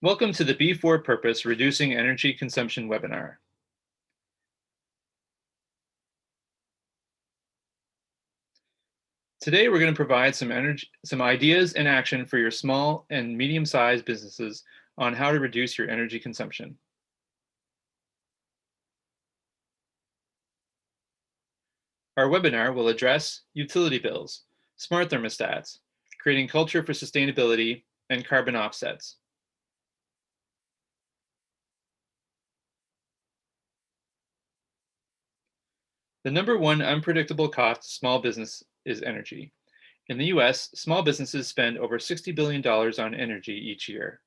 Welcome to the B4 Purpose Reducing Energy Consumption webinar. Today, we're going to provide some ideas and action for your small and medium-sized businesses on how to reduce your energy consumption. Our webinar will address utility bills, smart thermostats, creating culture for sustainability, and carbon offsets. The number one unpredictable cost to small business is energy. In the US, small businesses spend over $60 billion on energy each year.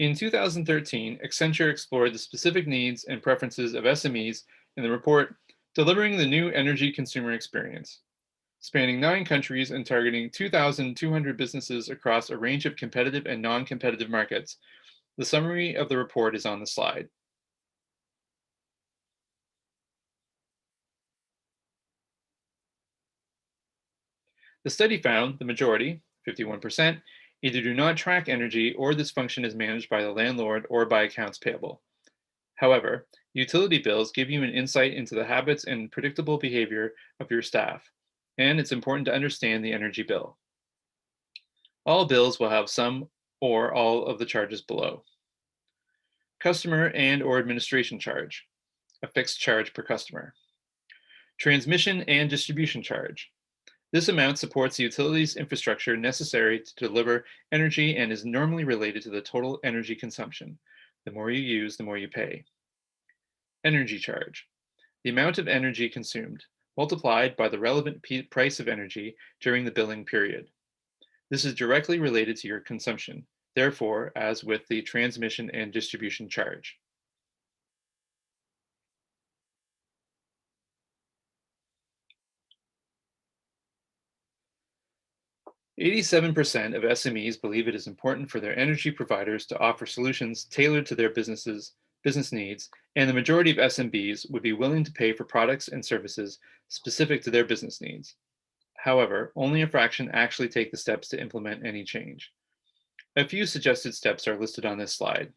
In 2013, Accenture explored the specific needs and preferences of SMEs in the report, Delivering the New Energy Consumer Experience, spanning 9 countries and targeting 2,200 businesses across a range of competitive and non-competitive markets. The summary of the report is on the slide. The study found the majority, 51%, either do not track energy or this function is managed by the landlord or by accounts payable. However, utility bills give you an insight into the habits and predictable behavior of your staff, and it's important to understand the energy bill. All bills will have some or all of the charges below. Customer and/or administration charge, a fixed charge per customer. Transmission and distribution charge. This amount supports the utilities infrastructure necessary to deliver energy and is normally related to the total energy consumption. The more you use, the more you pay. Energy charge, the amount of energy consumed, multiplied by the relevant price of energy during the billing period. This is directly related to your consumption, therefore, as with the transmission and distribution charge. "87% of SMEs believe it is important for their energy providers to offer solutions tailored to their business needs, and the majority of SMBs would be willing to pay for products and services specific to their business needs. However, only a fraction actually take the steps to implement any change. A few suggested steps are listed on this slide.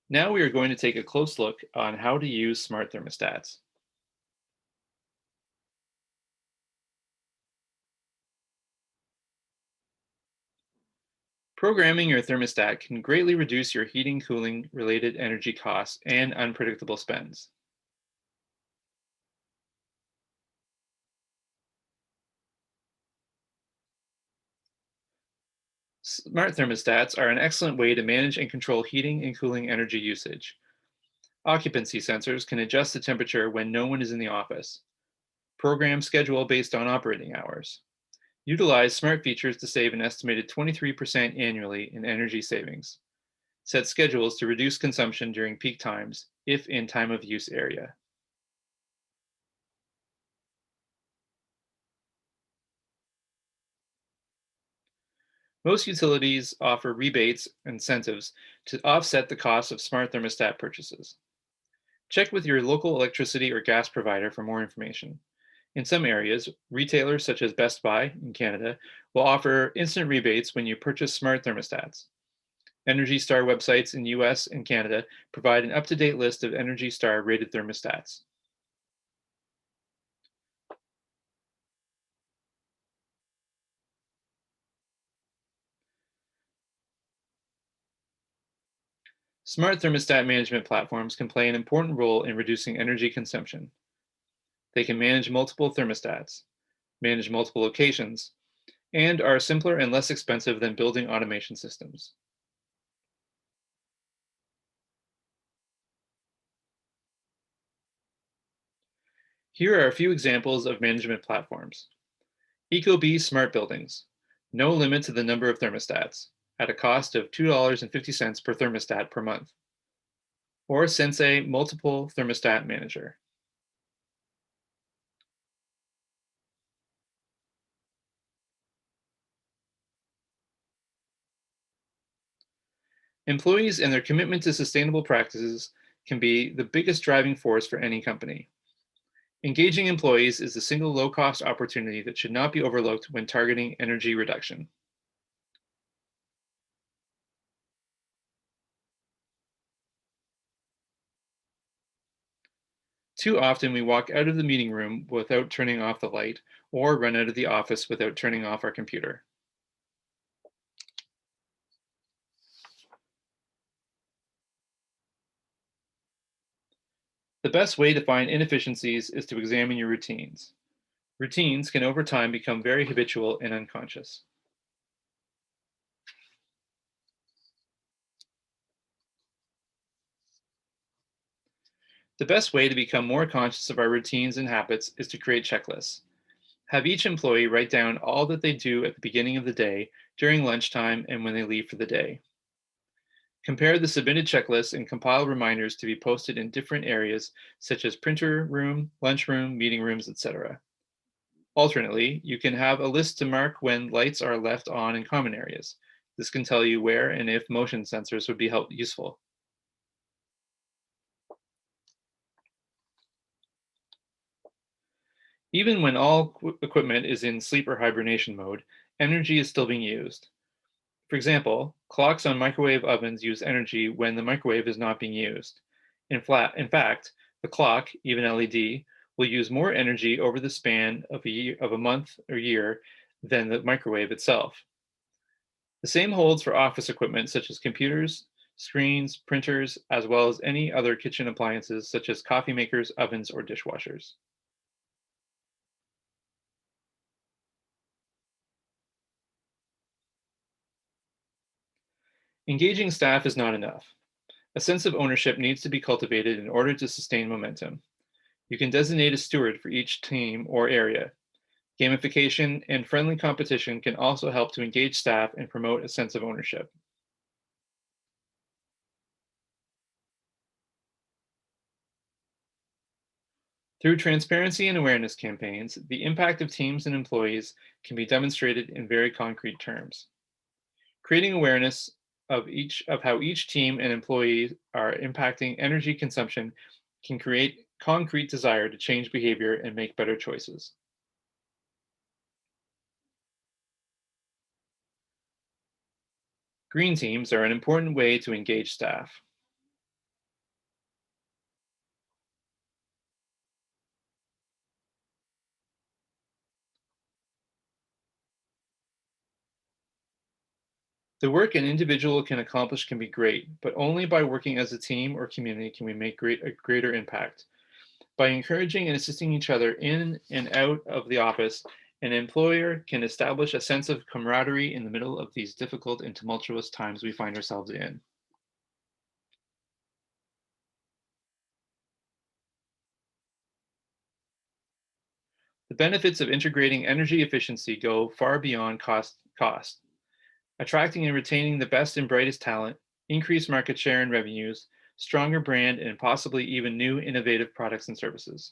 Now we are going to take a close look on how to use smart thermostats. Programming your thermostat can greatly reduce your heating, cooling related energy costs and unpredictable spends. Smart thermostats are an excellent way to manage and control heating and cooling energy usage. Occupancy sensors can adjust the temperature when no one is in the office. Program schedule based on operating hours. Utilize smart features to save an estimated 23% annually in energy savings. Set schedules to reduce consumption during peak times, if in time of use area. Most utilities offer rebates and incentives to offset the cost of smart thermostat purchases. Check with your local electricity or gas provider for more information. In some areas, retailers such as Best Buy in Canada will offer instant rebates when you purchase smart thermostats. Energy Star websites in US and Canada provide an up-to-date list of Energy Star rated thermostats. Smart thermostat management platforms can play an important role in reducing energy consumption. They can manage multiple thermostats, manage multiple locations, and are simpler and less expensive than building automation systems. Here are a few examples of management platforms. ecobee Smart Buildings, no limit to the number of thermostats, at a cost of $2.50 per thermostat per month. Or Sensei Multiple Thermostat Manager. Employees and their commitment to sustainable practices can be the biggest driving force for any company. Engaging employees is the single low cost opportunity that should not be overlooked when targeting energy reduction. Too often, we walk out of the meeting room without turning off the light or run out of the office without turning off our computer. The best way to find inefficiencies is to examine your routines. Routines can over time become very habitual and unconscious. The best way to become more conscious of our routines and habits is to create checklists. Have each employee write down all that they do at the beginning of the day, during lunchtime, and when they leave for the day. Compare the submitted checklists and compile reminders to be posted in different areas such as printer room, lunchroom, meeting rooms, etc. Alternately, you can have a list to mark when lights are left on in common areas. This can tell you where and if motion sensors would be useful. Even when all equipment is in sleep or hibernation mode, energy is still being used. For example, clocks on microwave ovens use energy when the microwave is not being used. In fact, the clock, even LED, will use more energy over the span of of a month or year than the microwave itself. The same holds for office equipment such as computers, screens, printers, as well as any other kitchen appliances such as coffee makers, ovens, or dishwashers. Engaging staff is not enough. A sense of ownership needs to be cultivated in order to sustain momentum. You can designate a steward for each team or area. Gamification and friendly competition can also help to engage staff and promote a sense of ownership. Through transparency and awareness campaigns, the impact of teams and employees can be demonstrated in very concrete terms. Creating awareness of how each team and employee are impacting energy consumption can create concrete desire to change behavior and make better choices. Green teams are an important way to engage staff. The work an individual can accomplish can be great, but only by working as a team or community can we make a greater impact. By encouraging and assisting each other in and out of the office, an employer can establish a sense of camaraderie in the middle of these difficult and tumultuous times we find ourselves in. The benefits of integrating energy efficiency go far beyond cost. Attracting and retaining the best and brightest talent, increased market share and revenues, stronger brand, and possibly even new innovative products and services.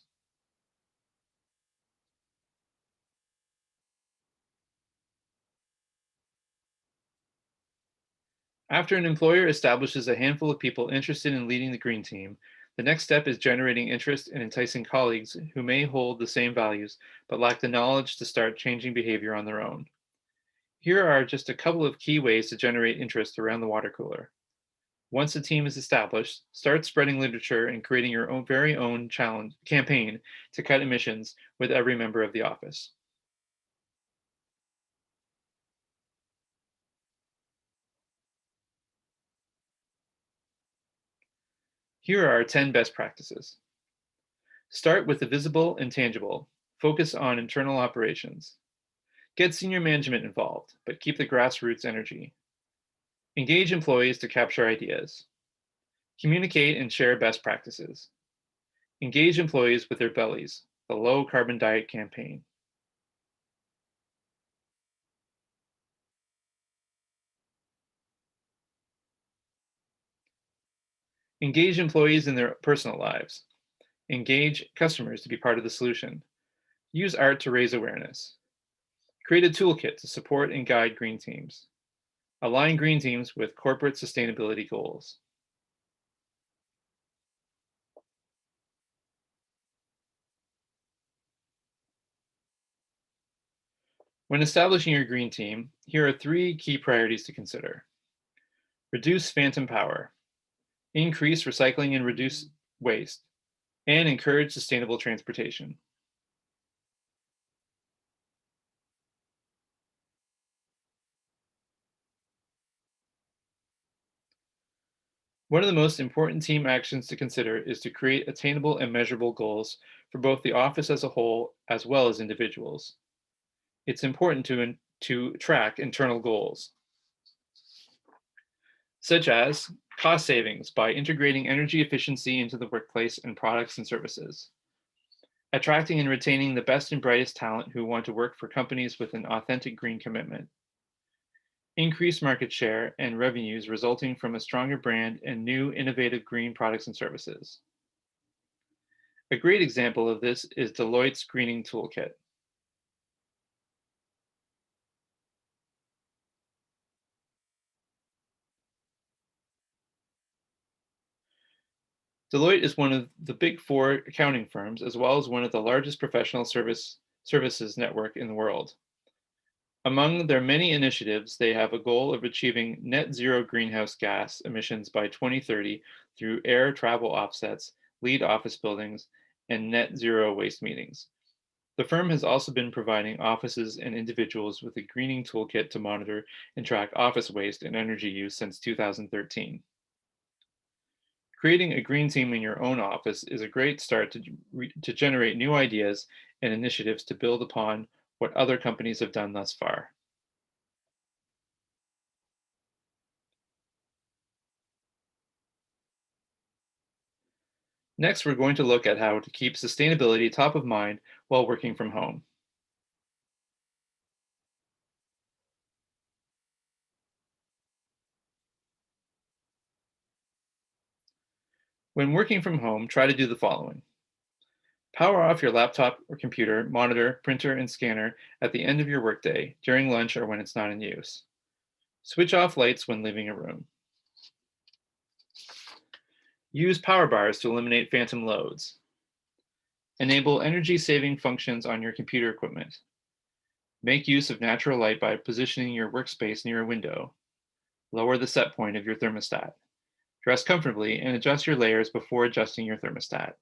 After an employer establishes a handful of people interested in leading the green team, the next step is generating interest and enticing colleagues who may hold the same values but lack the knowledge to start changing behavior on their own. Here are just a couple of key ways to generate interest around the water cooler. Once a team is established, start spreading literature and creating your own very own challenge campaign to cut emissions with every member of the office. Here are 10 best practices. Start with the visible and tangible. Focus on internal operations. Get senior management involved, but keep the grassroots energy. Engage employees to capture ideas. Communicate and share best practices. Engage employees with their bellies, the low carbon diet campaign. Engage employees in their personal lives. Engage customers to be part of the solution. Use art to raise awareness. Create a toolkit to support and guide green teams. Align green teams with corporate sustainability goals. When establishing your green team, here are three key priorities to consider. Reduce phantom power, increase recycling and reduce waste, and encourage sustainable transportation. One of the most important team actions to consider is to create attainable and measurable goals for both the office as a whole as well as individuals. It's important to track internal goals, such as cost savings by integrating energy efficiency into the workplace and products and services, attracting and retaining the best and brightest talent who want to work for companies with an authentic green commitment, increase market share and revenues resulting from a stronger brand and new innovative green products and services. A great example of this is Deloitte's Greening Toolkit. Deloitte is one of the big four accounting firms, as well as one of the largest professional services network in the world. Among their many initiatives, they have a goal of achieving net zero greenhouse gas emissions by 2030 through air travel offsets, LEED office buildings, and net zero waste meetings. The firm has also been providing offices and individuals with a greening toolkit to monitor and track office waste and energy use since 2013. Creating a green team in your own office is a great start to generate new ideas and initiatives to build upon what other companies have done thus far. Next, we're going to look at how to keep sustainability top of mind while working from home. When working from home, try to do the following. Power off your laptop or computer, monitor, printer, and scanner at the end of your workday, during lunch, or when it's not in use. Switch off lights when leaving a room. Use power bars to eliminate phantom loads. Enable energy saving functions on your computer equipment. Make use of natural light by positioning your workspace near a window. Lower the set point of your thermostat. Dress comfortably and adjust your layers before adjusting your thermostat.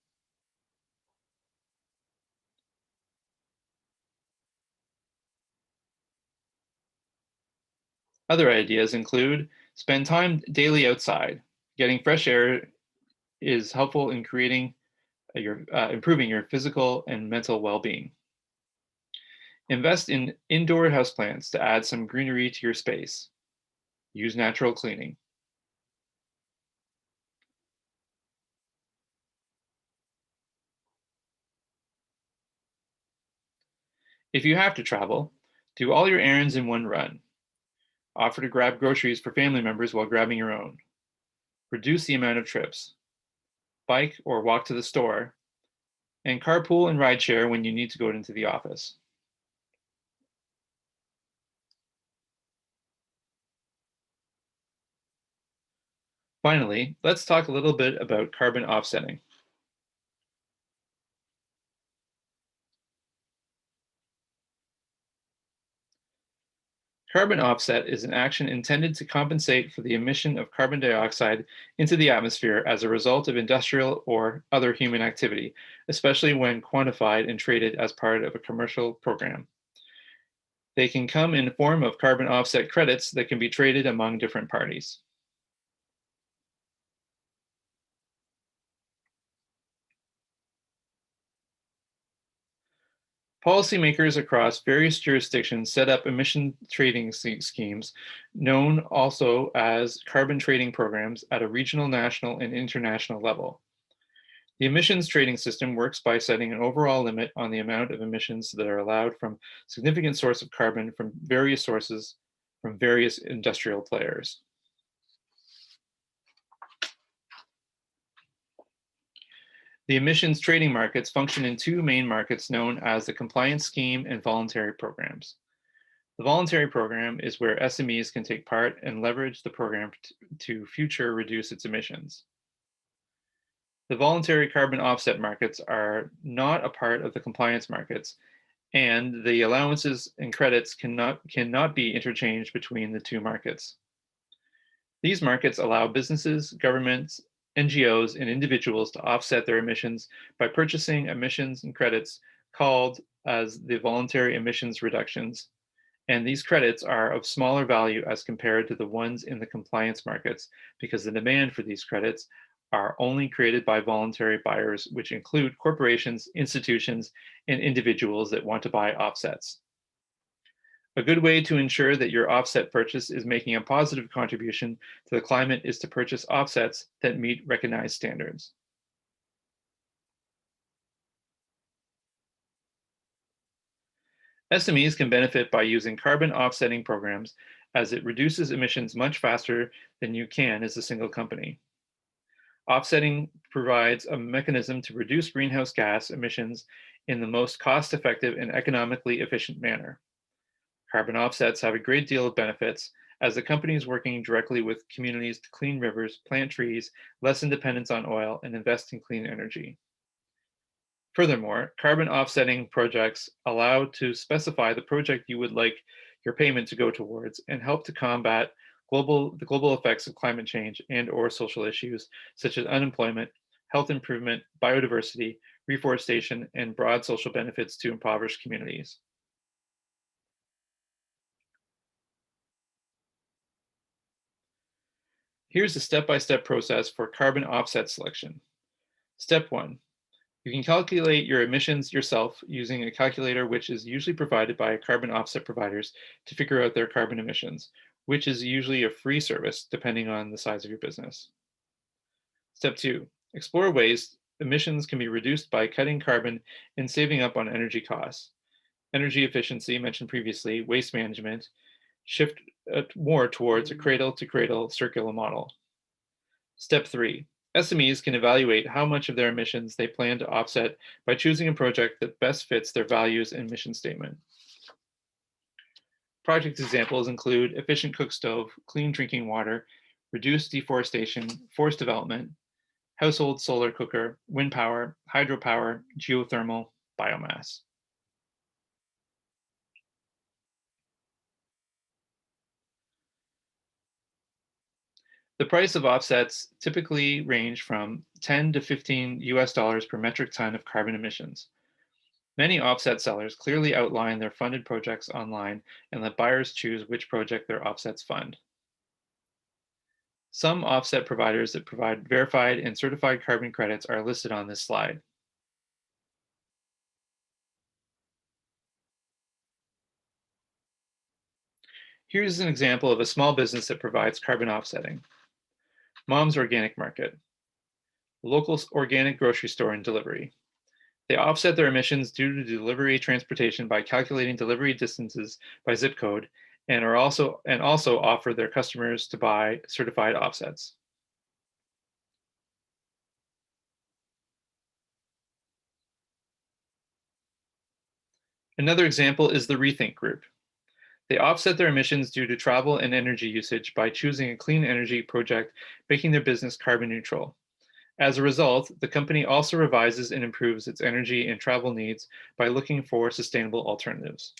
Other ideas include spend time daily outside. Getting fresh air is helpful in creating improving your physical and mental well-being. Invest in indoor houseplants to add some greenery to your space. Use natural cleaning. If you have to travel, do all your errands in one run. Offer to grab groceries for family members while grabbing your own. Reduce the amount of trips. Bike or walk to the store. And carpool and rideshare when you need to go into the office. Finally, let's talk a little bit about carbon offsetting. Carbon offset is an action intended to compensate for the emission of carbon dioxide into the atmosphere as a result of industrial or other human activity, especially when quantified and traded as part of a commercial program. They can come in the form of carbon offset credits that can be traded among different parties. Policymakers across various jurisdictions set up emission trading schemes, known also as carbon trading programs, at a regional, national, and international level. The emissions trading system works by setting an overall limit on the amount of emissions that are allowed from significant source of carbon from various sources from various industrial players. The emissions trading markets function in two main markets known as the compliance scheme and voluntary programs. The voluntary program is where SMEs can take part and leverage the program to future reduce its emissions. The voluntary carbon offset markets are not a part of the compliance markets, and the allowances and credits cannot be interchanged between the two markets. These markets allow businesses, governments, NGOs, and individuals to offset their emissions by purchasing emissions and credits called as the voluntary emissions reductions. And these credits are of smaller value as compared to the ones in the compliance markets because the demand for these credits are only created by voluntary buyers, which include corporations, institutions, and individuals that want to buy offsets. A good way to ensure that your offset purchase is making a positive contribution to the climate is to purchase offsets that meet recognized standards. SMEs can benefit by using carbon offsetting programs as it reduces emissions much faster than you can as a single company. Offsetting provides a mechanism to reduce greenhouse gas emissions in the most cost-effective and economically efficient manner. Carbon offsets have a great deal of benefits as the companies working directly with communities to clean rivers, plant trees, lessen dependence on oil, and invest in clean energy. Furthermore, carbon offsetting projects allow to specify the project you would like your payment to go towards and help to combat the global effects of climate change and or social issues such as unemployment, health improvement, biodiversity, reforestation, and broad social benefits to impoverished communities. Here's a step-by-step process for carbon offset selection. Step 1. You can calculate your emissions yourself using a calculator which is usually provided by carbon offset providers to figure out their carbon emissions, which is usually a free service depending on the size of your business. Step 2. Explore ways emissions can be reduced by cutting carbon and saving up on energy costs. Energy efficiency, mentioned previously, waste management, shift more towards a cradle-to-cradle circular model. Step 3. SMEs can evaluate how much of their emissions they plan to offset by choosing a project that best fits their values and mission statement. Project examples include efficient cook stove, clean drinking water, reduced deforestation, forest development, household solar cooker, wind power, hydropower, geothermal, biomass. The price of offsets typically range from 10 to 15 US dollars per metric ton of carbon emissions. Many offset sellers clearly outline their funded projects online and let buyers choose which project their offsets fund. Some offset providers that provide verified and certified carbon credits are listed on this slide. Here's an example of a small business that provides carbon offsetting. Mom's Organic Market, a local organic grocery store and delivery. They offset their emissions due to delivery transportation by calculating delivery distances by zip code and also offer their customers to buy certified offsets. Another example is the Rethink Group. They offset their emissions due to travel and energy usage by choosing a clean energy project, making their business carbon neutral. As a result, the company also revises and improves its energy and travel needs by looking for sustainable alternatives.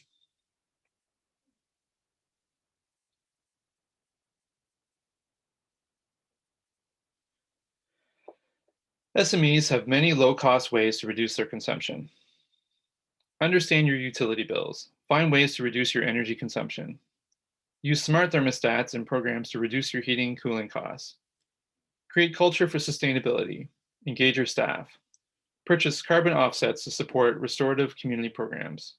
SMEs have many low-cost ways to reduce their consumption. Understand your utility bills. Find ways to reduce your energy consumption. Use smart thermostats and programs to reduce your heating and cooling costs. Create culture for sustainability. Engage your staff. Purchase carbon offsets to support restorative community programs.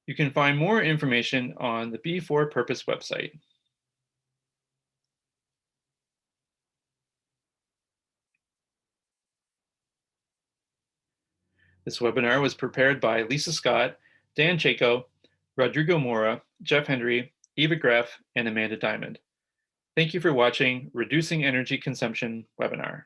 You can find more information on the B4 Purpose website. This webinar was prepared by Lisa Scott, Dan Chaco, Rodrigo Mora, Jeff Hendry, Eva Greff, and Amanda Diamond. Thank you for watching Reducing Energy Consumption webinar.